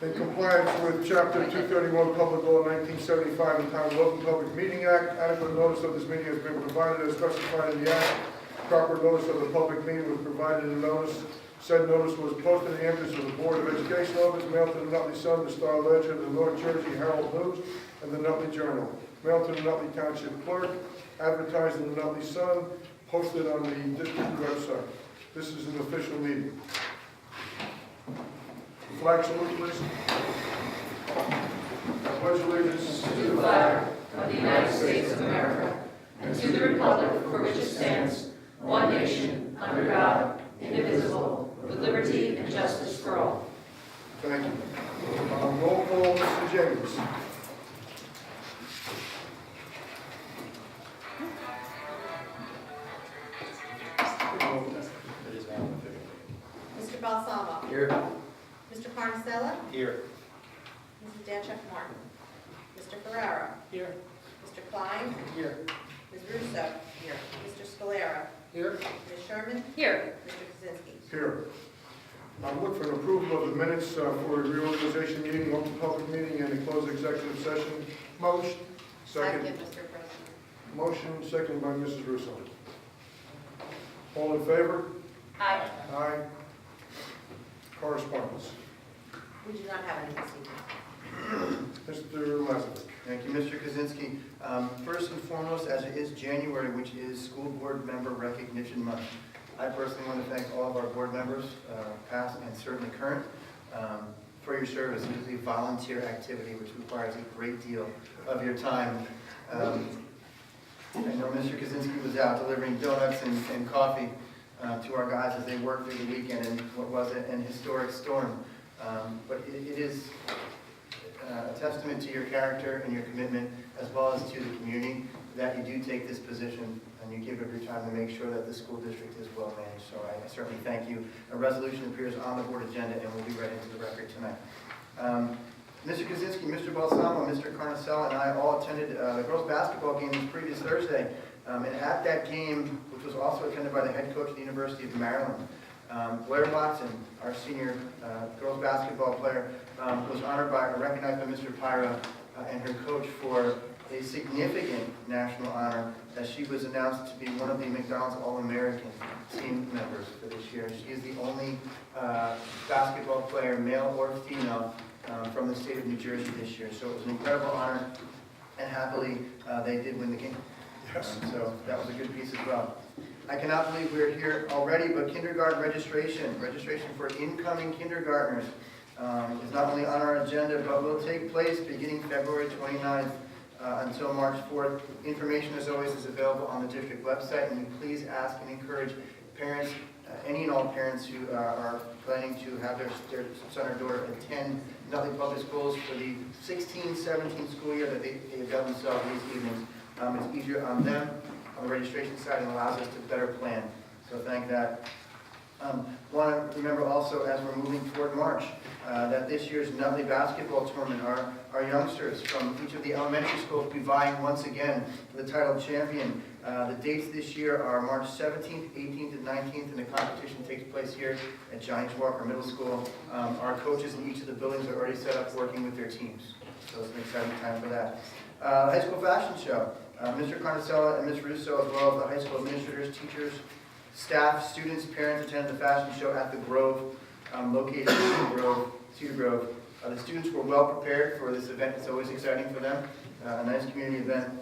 In compliance with Chapter 231 Public Law 1975 entitled Open Public Meeting Act, adequate notice of this meeting has been provided as specified in the Act. Proper notice of the public meeting was provided in the notice. Said notice was posted in the entrance of the Board of Education office, mailed to the Nutley Sun, the Star Ledger, the North Jersey Herald News, and the Nutley Journal. Mailed to the Nutley Township Clerk, advertised in the Nutley Sun, posted on the district website. This is an official meeting. Flag salute, please. I pledge allegiance to the flag of the United States of America and to the republic for which it stands, one nation, under God, indivisible, with liberty and justice for all. Thank you. Roll call, Mr. James. Mr. Balsamo. Here. Mr. Carnicella. Here. Mrs. Dancheck Martin. Mr. Ferrara. Here. Mr. Klein. Here. Ms. Russo. Here. Mr. Scalera. Here. Ms. Sherman. Here. Mr. Kaczynski. Here. I'm looking for an approval of the minutes for a reorganization meeting, open public meeting, and a closed executive session. Motion. Second. Mr. President. Motion, second by Mrs. Russo. All in favor? Aye. Aye. Correspondence. We do not have any this evening. Mr. Lazovic. Thank you, Mr. Kaczynski. First and foremost, as it is January, which is School Board Member Recognition Month, I personally want to thank all of our board members, past and certainly current, for your service. It is a volunteer activity which requires a great deal of your time. I know Mr. Kaczynski was out delivering donuts and coffee to our guys as they worked through the weekend in what was an historic storm. But it is a testament to your character and your commitment, as well as to the community, that you do take this position and you give up your time to make sure that the school district is well managed. So I certainly thank you. A resolution appears on the board agenda and will be read into the record tonight. Mr. Kaczynski, Mr. Balsamo, Mr. Carnicella, and I all attended the girls' basketball game this previous Thursday. And at that game, which was also attended by the head coach of the University of Maryland, Blair Watson, our senior girls' basketball player, was honored by, recognized by Mr. Pyra and her coach for a significant national honor, as she was announced to be one of the McDonald's All-American team members for this year. She is the only basketball player, male or female, from the state of New Jersey this year. So it was an incredible honor, and happily they did win the game. So that was a good piece as well. I cannot believe we're here already, but kindergarten registration for incoming kindergartners is not only on our agenda, but will take place beginning February 29th until March 4th. Information, as always, is available on the district website, and you please ask and encourage parents, any and all parents who are planning to have their son or daughter attend Nutley Public Schools for the 16-17 school year that they have done themselves these evenings. It's easier on them on the registration side and allows us to better plan. So thank that. Want to remember also, as we're moving toward March, that this year's Nutley basketball tournament, our youngsters from each of the elementary schools will be vying once again for the title of champion. The dates this year are March 17th, 18th, and 19th, and the competition takes place here at Giants Walker Middle School. Our coaches in each of the buildings are already set up working with their teams, so it's an exciting time for that. High school fashion show. Mr. Carnicella and Ms. Russo, as well as the high school administrators, teachers, staff, students, parents attended the fashion show at the Grove, located in Cedar Grove. The students were well prepared for this event. It's always exciting for them. A nice community event.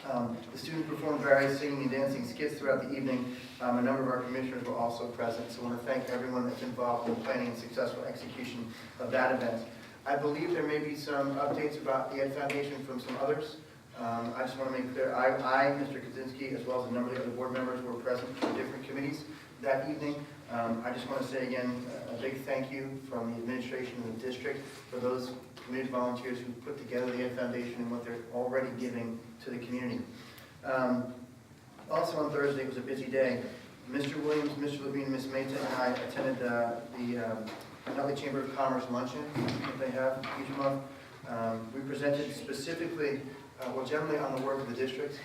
The students performed various singing and dancing skits throughout the evening. A number of our commissioners were also present, so I want to thank everyone that's involved in the planning and successful execution of that event. I believe there may be some updates about the Ed Foundation from some others. I just want to make clear, I, Mr. Kaczynski, as well as a number of the other board members were present for different committees that evening. I just want to say again, a big thank you from the administration and the district for those committed volunteers who put together the Ed Foundation and what they're already giving to the community. Also on Thursday, it was a busy day. Mr. Williams, Mr. Levine, Ms. Mehta, and I attended the Nutley Chamber of Commerce luncheon that they have each month. We presented specifically, well, generally on the work of the district,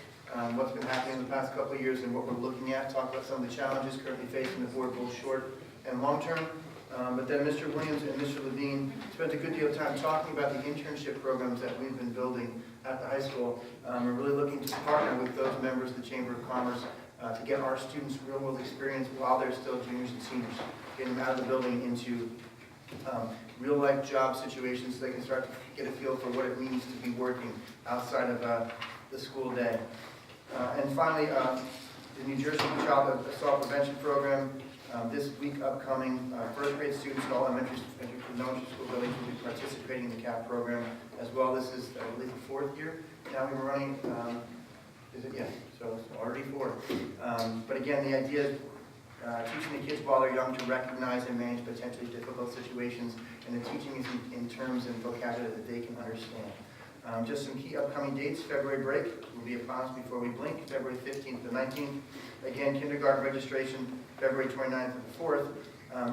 what's been happening in the past couple of years and what we're looking at, talk about some of the challenges currently facing the board, both short and long term, But then Mr. Williams and Mr. Levine spent a good deal of time talking about the internship programs that we've been building at the high school. We're really looking to partner with those members of the Chamber of Commerce to get our students real-world experience while they're still juniors and seniors, getting them out of the building into real-life job situations so they can start to get a feel for what it means to be working outside of the school day. And finally, the New Jersey Child Assault Prevention Program. This week upcoming, first grade students in all elementary school buildings will be participating in the CAP program as well. This is, I believe, the 4th year now we're running. Is it? Yes, so it's already 4. But again, the idea is teaching the kids while they're young to recognize and manage potentially difficult situations, and the teaching is in terms and vocabulary that they can understand. Just some key upcoming dates. February break will be upon us before we blink, February 15th to 19th. Again, kindergarten registration, February 29th to the 4th.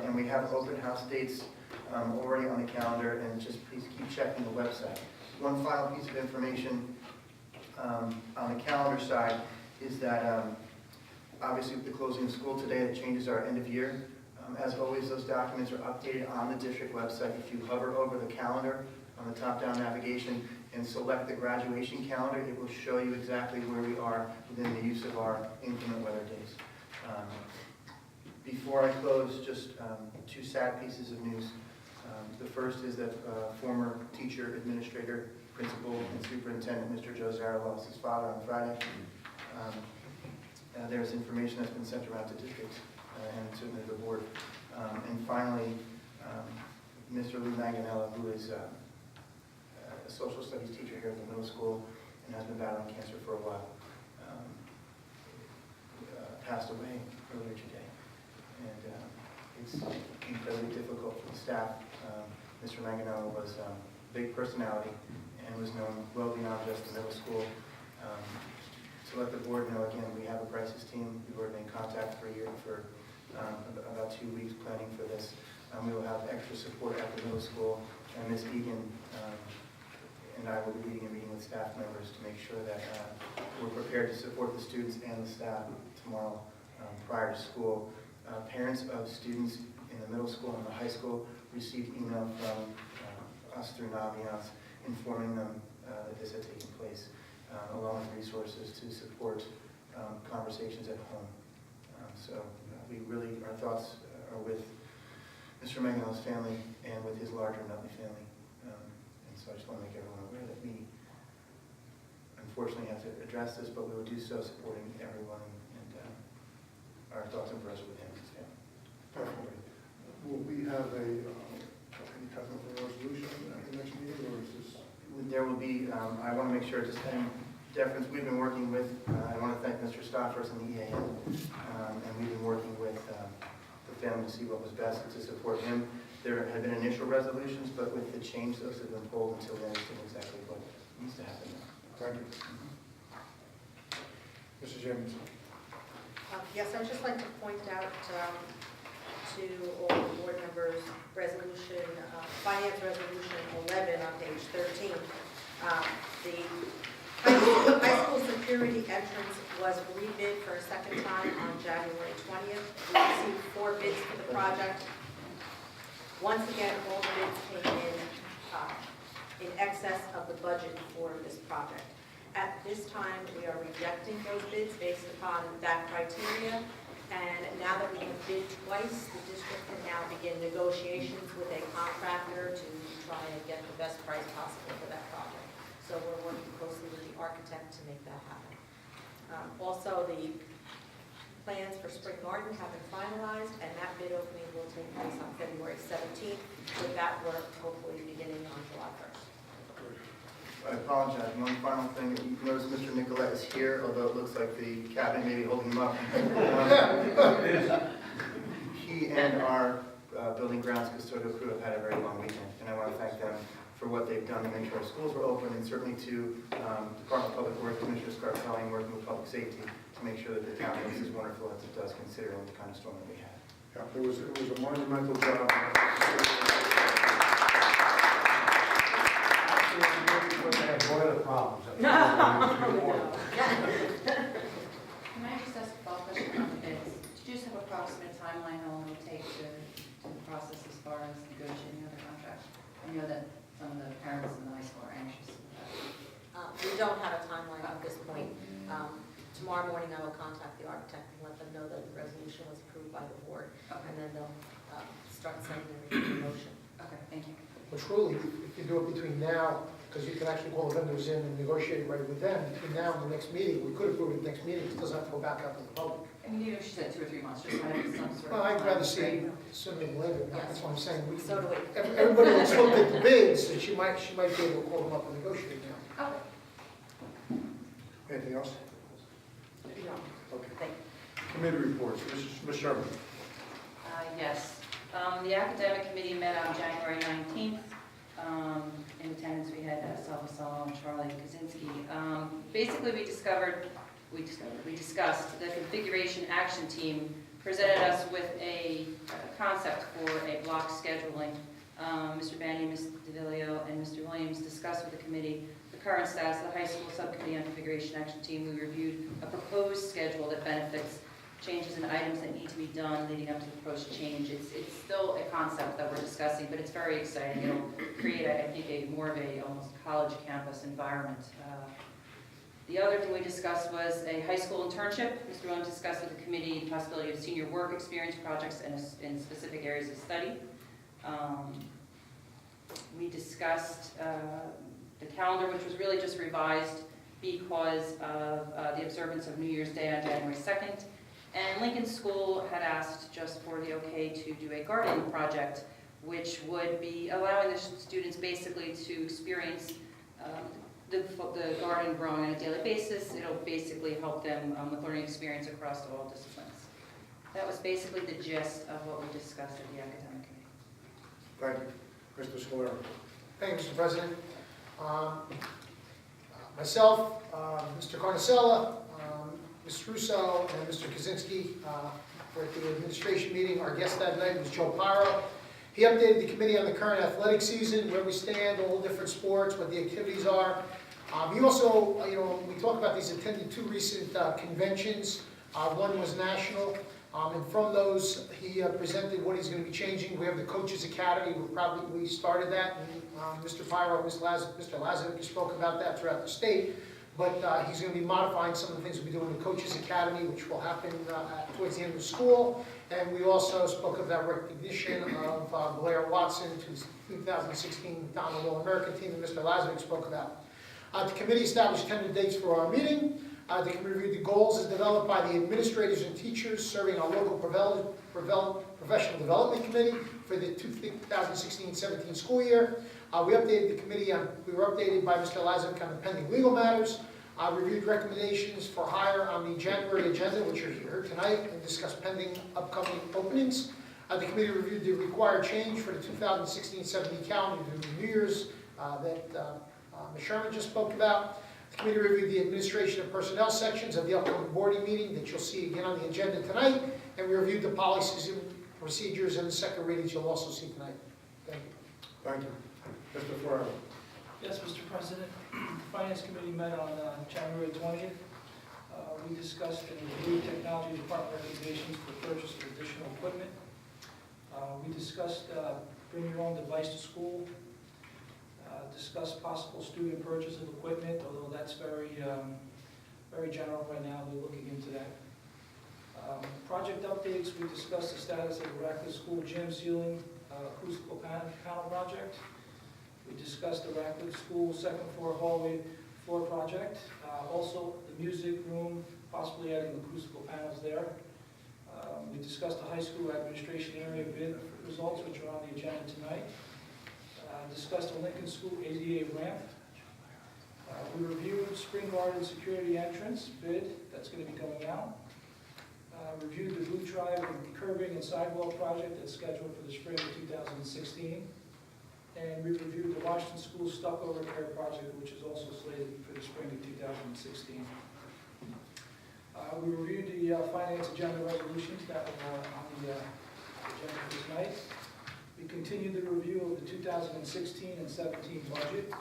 And we have open house dates already on the calendar, and just please keep checking the website. One final piece of information on the calendar side is that obviously with the closing of school today, it changes our end of year. As always, those documents are updated on the district website. If you hover over the calendar on the top-down navigation and select the graduation calendar, it will show you exactly where we are within the use of our inclement weather days. Before I close, just 2 sad pieces of news. The first is that former teacher, administrator, principal, and superintendent, Mr. Joe Zara, lost his father on Friday. There's information that's been sent around to districts and certainly the board. And finally, Mr. Lou Manganella, who is a social studies teacher here at the middle school and has been battling cancer for a while, passed away earlier today. And it's incredibly difficult for the staff. Mr. Manganella was a big personality and was known well beyond just the middle school. To let the board know, again, we have a crisis team. We were in contact for about 2 weeks planning for this. We will have extra support at the middle school, and Ms. Egan and I will be leading a meeting with staff members to make sure that we're prepared to support the students and the staff tomorrow prior to school. Parents of students in the middle school and the high school received email from us through Naviance informing them that this had taken place, along with resources to support conversations at home. So we really, our thoughts are with Mr. Manganella's family and with his larger Nutley family. And so I just want to make everyone aware that we unfortunately have to address this, but we will do so supporting everyone, and our thoughts and prayers are with him and his family. Definitely. Will we have any type of a resolution at the next meeting, or is this? There will be, I want to make sure, just in deference, we've been working with, I want to thank Mr. Stoffers and the EAN, and we've been working with the family to see what was best to support him. There had been initial resolutions, but with the change, those have been pulled until we understand exactly what needs to happen now. Thank you. Mrs. James. Yes, I would just like to point out to all the board members, resolution, finance resolution 11 on page 13. The high school security entrance was rebid for a second time on January 20th. We received 4 bids for the project. Once again, all the bids came in excess of the budget for this project. At this time, we are rejecting those bids based upon that criteria. And now that we have bid twice, the district can now begin negotiations with a contractor to try and get the best price possible for that project. So we're working closely with the architect to make that happen. Also, the plans for Spring Garden have been finalized, and that bid opening will take place on February 17th, with that work hopefully beginning on July 1st. I apologize. One final thing. You notice Mr. Nicolette is here, although it looks like the cabinet may be holding him up. He and our building grounds custodial crew have had a very long weekend, and I want to thank them for what they've done to make sure our schools were open, and certainly to Department of Public Works, Commissioner Scarpelli, working with Public Safety to make sure that the town looks as wonderful as it does, considering the kind of storm that we had. Yeah, it was a monumental job. Boiler problems. Can I just ask a follow-up question on the bids? Did you just have an approximate timeline how long it will take to process the I know that some of the parents in the high school are anxious. We don't have a timeline at this point. Tomorrow morning, I will contact the architect and let them know that the resolution was approved by the board, Okay, and then they'll start sending the motion. okay, thank you. But truly, if you do it between now, because you can actually call the vendors in and negotiate right with them, between now and the next meeting, we could approve it next meeting, it doesn't have to go back out to the public. I mean, even if she said 2 or 3 months, just to have some sort of. Well, I'd rather see timeframe. it sooner than later, that's what I'm saying. So do we. Everybody will still get the bids, and she might be able to call them up and negotiate now. Okay. Anything else? No. Okay. Thank you. Committee reports, Ms. Sherman. Yes. The academic committee met on January 19th. In attendance, we had Salva Salam, Charlie Kaczynski. Basically, we discussed the configuration action team presented us with a concept for a block scheduling. Mr. Bandy, Ms. DeVillio, and Mr. Williams discussed with the committee the current status of the high school subcommittee on configuration action team. We reviewed a proposed schedule that benefits changes and items that need to be done leading up to the proposed change. It's still a concept that we're discussing, but it's very exciting. It'll create, I think, a more of a almost college campus environment. The other thing we discussed was a high school internship. Mr. Williams discussed with the committee the possibility of senior work experience projects in specific areas of study. We discussed the calendar, which was really just revised because of the observance of New Year's Day on January 2nd. And Lincoln School had asked just for the okay to do a garden project, which would be allowing the students basically to experience the garden growing on a daily basis. It'll basically help them with learning experience across all disciplines. That was basically the gist of what we discussed at the academic committee. Thank you. Mr. Scalera. Thank you, Mr. President. Myself, Mr. Carnicella, Ms. Russo, and Mr. Kaczynski were at the administration meeting. Our guest that night was Joe Pyro. He updated the committee on the current athletic season, where we stand, all the different sports, what the activities are. He also, when we talk about these, attended 2 recent conventions. One was national, and from those, he presented what he's going to be changing. We have the Coaches Academy. We started that, and Mr. Pyro, Mr. Lazovic spoke about that throughout the state. But he's going to be modifying some of the things we'll be doing in the Coaches Academy, which will happen towards the end of the school. And we also spoke of that recognition of Blair Watson, who's 2016 McDonald All-American team that Mr. Lazovic spoke about. The committee established tentative dates for our meeting. The committee reviewed the goals as developed by the administrators and teachers serving our local professional development committee for the 2016-17 school year. We updated the committee we were updated by Mr. Lazovic on the pending legal matters. Reviewed recommendations for hire on the January agenda, which are here tonight, and discussed pending upcoming openings. The committee reviewed the required change for the 2016-17 calendar due to New Year's that Ms. Sherman just spoke about. The committee reviewed the administration and personnel sections of the upcoming boarding meeting that you'll see again on the agenda tonight, and we reviewed the policies and procedures and the second readings you'll also see tonight. Thank you. Thank you. Mr. Ferraro. Yes, Mr. President. The Finance Committee met on January 20th. We discussed and reviewed technology department recommendations for purchase of additional equipment. We discussed bring your own device to school. Discussed possible student purchase of equipment, although that's very general right now. We're looking into that. Project updates, we discussed the status of the Radcliffe School gym ceiling acoustical panel project. We discussed the Radcliffe School second floor hallway floor project. Also, the music room, possibly adding acoustical panels there. We discussed the high school administration area bid results, which are on the agenda tonight. Discussed the Lincoln School ADA ramp. We reviewed spring garden security entrance bid, that's going to be going out. Reviewed the Blue Tribe and curbing and sidewalk project that's scheduled for the spring of 2016. And we reviewed the Washington School stucco repair project, which is also slated for the spring of 2016. We reviewed the finance agenda resolutions that were on the agenda this night. We continued the review of the 2016 and 17 budget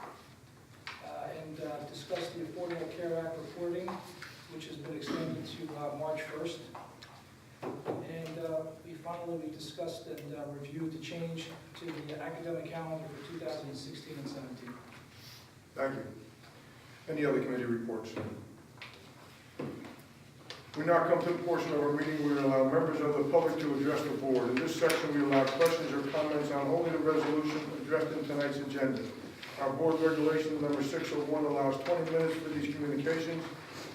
and discussed the Affordable Care Act reporting, which has been extended to March 1st. And we discussed and reviewed the change to the academic calendar for 2016 and 17. Thank you. Any other committee reports? We now come to the portion of our meeting where we allow members of the public to address the board. In this section, we allow questions or comments on only the resolution addressed in tonight's agenda. Our board regulation number 601 allows 20 minutes for these communications.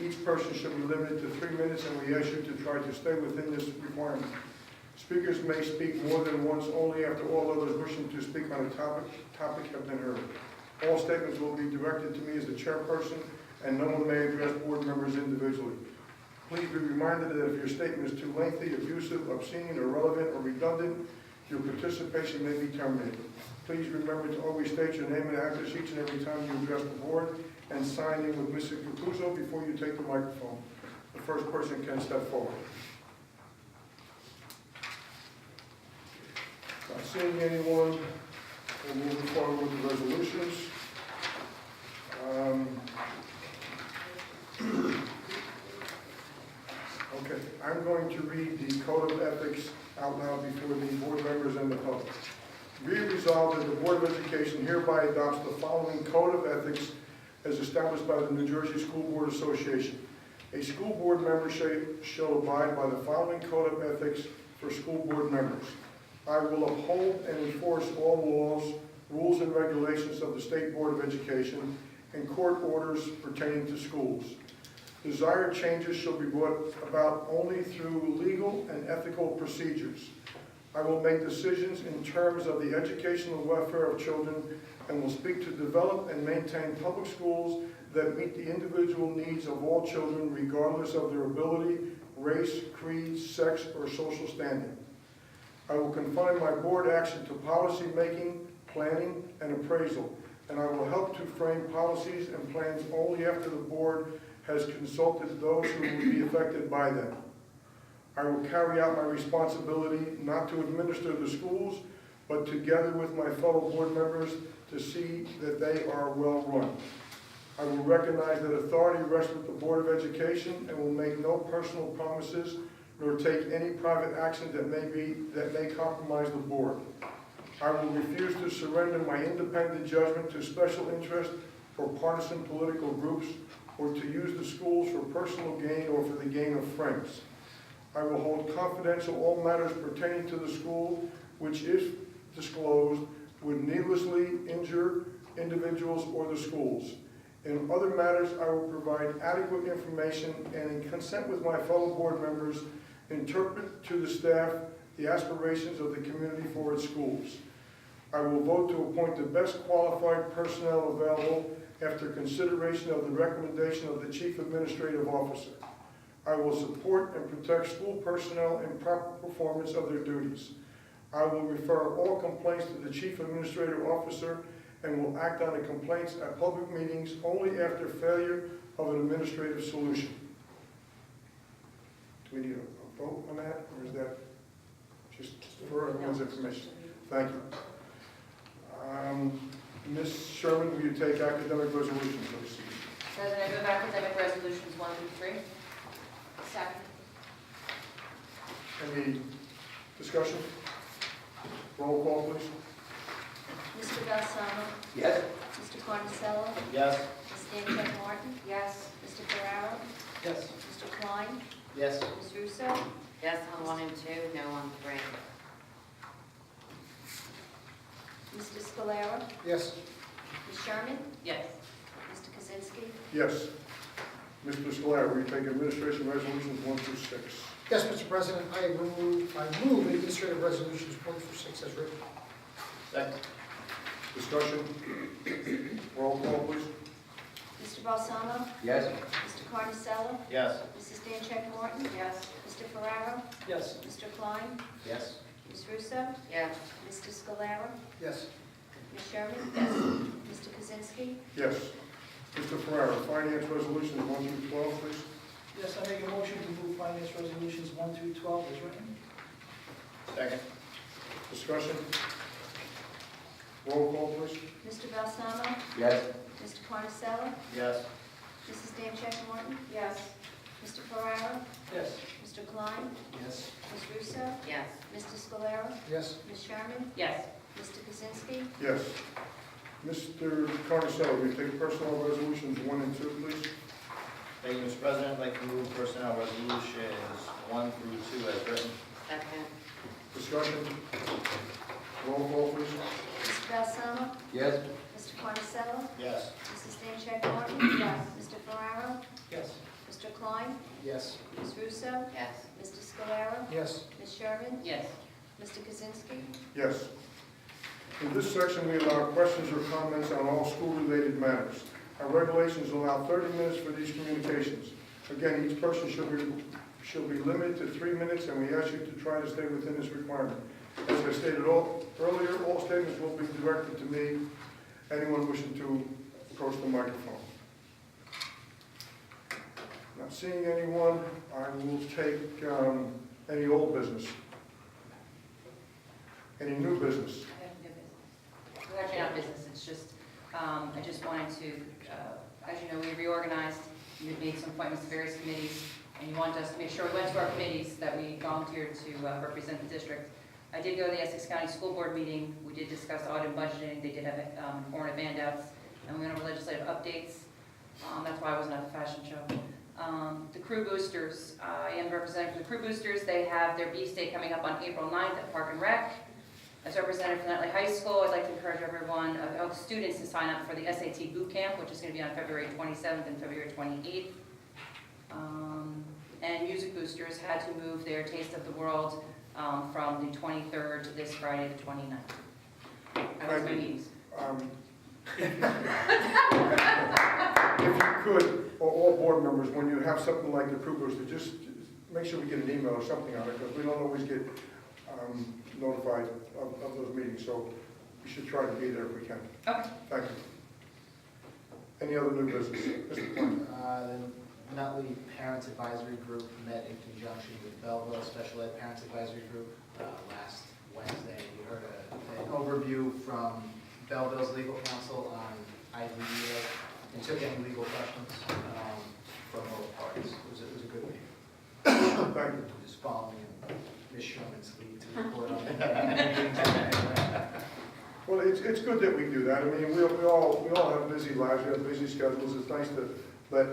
Each person should be limited to 3 minutes, and we ask you to try to stay within this requirement. Speakers may speak more than once only after all others wishing to speak on a topic have been heard. All statements will be directed to me as the chairperson, and no one may address board members individually. Please be reminded that if your statement is too lengthy, abusive, obscene, irrelevant, or redundant, your participation may be terminated. Please remember to always state your name and address each and every time you address the board, and sign in with Mr. Capuzzo before you take the microphone. The first person can step forward. Not seeing anyone, we'll move forward with the resolutions. Okay, I'm going to read the Code of Ethics out loud before the board members and the public. Be it resolved that the Board of Education hereby adopts the following Code of Ethics as established by the New Jersey School Board Association. A school board member shall abide by the following Code of Ethics for school board members. I will uphold and enforce all laws, rules, and regulations of the State Board of Education and court orders pertaining to schools. Desired changes shall be brought about only through legal and ethical procedures. I will make decisions in terms of the educational welfare of children and will speak to develop and maintain public schools that meet the individual needs of all children regardless of their ability, race, creed, sex, or social standing. I will confine my board action to policy making, planning, and appraisal, and I will help to frame policies and plans only after the board has consulted those who will be affected by them. I will carry out my responsibility not to administer the schools, but together with my fellow board members to see that they are well run. I will recognize that authority rests with the Board of Education and will make no personal promises nor take any private action that may compromise the board. I will refuse to surrender my independent judgment to special interest or partisan political groups, or to use the schools for personal gain or for the gain of friends. I will hold confidential all matters pertaining to the school, which, if disclosed, would needlessly injure individuals or the schools. In other matters, I will provide adequate information and, in consent with my fellow board members, interpret to the staff the aspirations of the community for its schools. I will vote to appoint the best qualified personnel available after consideration of the recommendation of the Chief Administrative Officer. I will support and protect school personnel in proper performance of their duties. I will refer all complaints to the Chief Administrative Officer and will act on the complaints at public meetings only after failure of an administrative solution. Do we need a vote on that, or is that just for everyone's information? Thank you. Ms. Sherman, will you take academic resolutions, please? President, I move academic resolutions 1 through 3. Second. Any discussion? Roll call, please. Mr. Balsamo? Yes. Mr. Carnicello? Yes. Ms. Stanchek Martin? Yes. Mr. Ferraro? Yes. Mr. Klein? Yes. Ms. Russo? Yes on 1 and 2, no on 3. Mr. Scalera? Yes. Ms. Sherman? Yes. Mr. Kaczynski? Yes. Mr. Scalera, will you take administration resolutions 1 through 6? Yes, Mr. President, I move administrative resolutions 1 through 6 as written. Second. Discussion? Roll call, please. Mr. Balsamo? Yes. Mr. Carnicello? Yes. Mrs. Stanchek Martin? Yes. Mr. Ferraro? Yes. Mr. Klein? Yes. Ms. Russo? Yes. Mr. Scalera? Yes. Ms. Sherman? Yes. Mr. Kaczynski? Yes. Mr. Ferraro, finance resolutions 1 through 12, please. Yes, I make a motion to move finance resolutions 1 through 12 as written. Second. Discussion? Roll call, please. Mr. Balsamo? Yes. Mr. Carnicello? Yes. Mrs. Stanchek Martin? Yes. Mr. Ferrara? Yes. Mr. Klein? Yes. Ms. Russo? Yes. Mr. Scalera? Yes. Ms. Sherman? Yes. Mr. Kaczynski? Yes. Mr. Carnicello, will you take personnel resolutions 1 and 2, please? Thank you, Mr. President. I'd like to move personnel resolutions 1 through 2 as written. Second. Discussion? Roll call, please. Mr. Balsamo? Yes. Mr. Carnicello? Yes. Mrs. Stancheck Martin? Yes. Mr. Ferrara? Yes. Mr. Klein? Yes. Ms. Russo? Yes. Mr. Scalera? Yes. Ms. Sherman? Yes. Mr. Kaczynski? Yes. In this section, we allow questions or comments on all school-related matters. Our regulations allow 30 minutes for these communications. Again, each person should be limited to 3 minutes, and we ask you to try to stay within this requirement. As I stated earlier, all statements will be directed to me. Anyone wishing to approach the microphone. Not seeing anyone, I will take any old business. Any new business? I have no business. It's actually not business, it's just, I just wanted to, as you know, we reorganized, we made some appointments to various committees, and you wanted us to make sure we went to our committees that we volunteered to represent the district. I did go to the Essex County School Board meeting, we did discuss audit and budgeting, they did have informative handouts, and we went over legislative updates. That's why I wasn't at the fashion show. The Crew Boosters, I am representing for the Crew Boosters. They have their beef steak coming up on April 9th at Park and Rec. As representative for Nutley High School, I'd like to encourage everyone, all the students to sign up for the SAT boot camp, which is going to be on February 27th and February 28th. And Music Boosters had to move their Taste of the World from the 23rd to this Friday, the 29th. That was my meetings. If you could, all board members, when you have something like the Crew Booster, just make sure we get an email or something on it, because we don't always get notified of those meetings, so we should try to be there if we can. Okay. Thank you. Any other new business? Mr. Klein? The Nutley Parents Advisory Group met in conjunction with Belleville Special Ed Parents Advisory Group last Wednesday. We heard an overview from Belleville's legal counsel on IDEA and took any legal questions from both parties. It was a good meeting. Thank you. Just following Ms. Sherman's lead to report on that. Well, it's good that we do that. I mean, we all have busy lives, we have busy schedules. It's nice to let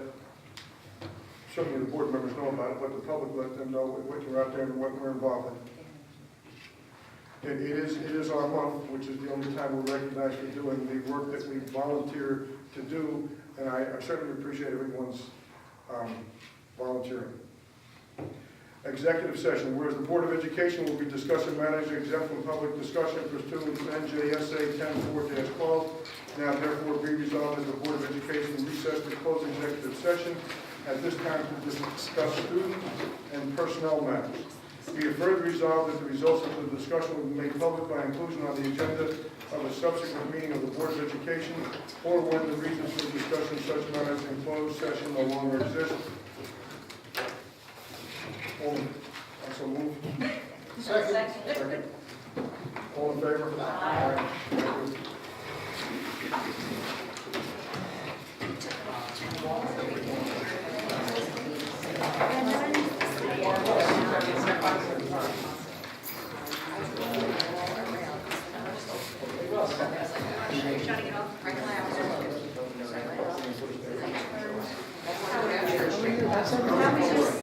certainly the board members know about it, but the public let them know what you're out there and what we're involved in. It is our month, which is the only time we're recognized for doing the work that we volunteer to do, and I certainly appreciate everyone's volunteering. Executive session, whereas the Board of Education will be discussing matters exempt from public discussion pursuant to NJSA 10-4-12. Now therefore be resolved as the Board of Education recess to close executive session at this time to discuss student and personnel matters. Be it further resolved that the results of the discussion will be made public by inclusion on the agenda of a subsequent meeting of the Board of Education, or when the reasons for discussing such matters in closed session no longer exist. All, so moved. Second. All in favor? Aye. Thank you.